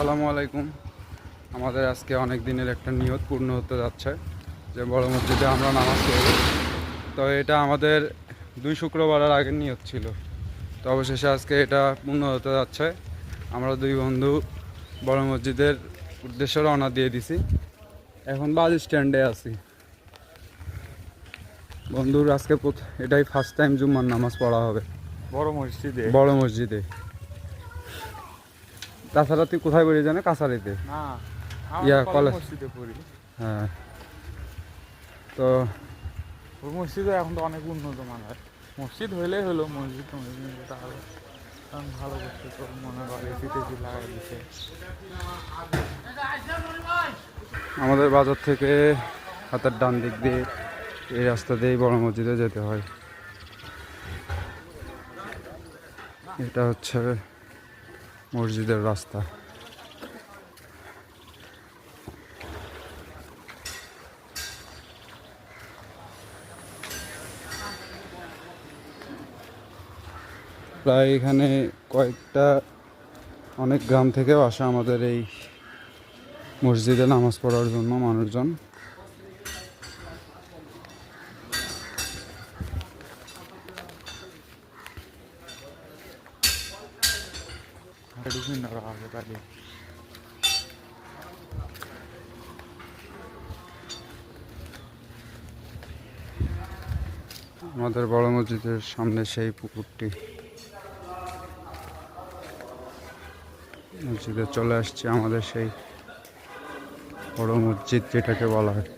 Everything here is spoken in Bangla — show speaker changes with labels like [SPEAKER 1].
[SPEAKER 1] আসসালামু আলাইকুম। আমাদের আজকে অনেক দিনের একটা নিয়ত পূর্ণ হতে যাচ্ছে যে বড় মসজিদে আমরা নামাজ পড়ব। তো এটা আমাদের 2 শুক্রবারের আগের নিয়ত ছিল। তো অবশেষে আজকে এটা পূর্ণ হতে যাচ্ছে। আমরা 2 বন্ধু বড় মসজিদের উদ্দেশ্যে রওনা দিয়ে দিছি। এখন বাস স্ট্যান্ডে আছি। বন্ধুর আজকে এটাই ফার্স্ট টাইম জুম্মার নামাজ পড়া হবে বড় মসজিদে। তাছাড়া তুই কোথায় পড়ি জানো? কাছারিতে। কলেজ
[SPEAKER 2] মসজিদে পড়ি।
[SPEAKER 1] হ্যাঁ, তো
[SPEAKER 2] ওই মসজিদে এখন তো অনেক উন্নত মানের মসজিদ হইলেই হলো। মসজিদ তাহলে ভালো করছে, তো মনে করে এসি লাগাই দিছে।
[SPEAKER 1] আমাদের বাজার থেকে হাতের ডান দিক দিয়ে এই রাস্তা দিয়েই বড় মসজিদে যেতে হয়। এটা হচ্ছে মসজিদের রাস্তা। প্রায় এখানে কয়েকটা অনেক গ্রাম থেকেও আসে আমাদের এই মসজিদে নামাজ পড়ার জন্য মানুষজন। আমাদের বড় মসজিদের সামনে সেই পুকুরটি। মসজিদে চলে আসছে আমাদের সেই বড় মসজিদ যেটাকে বলা হয়।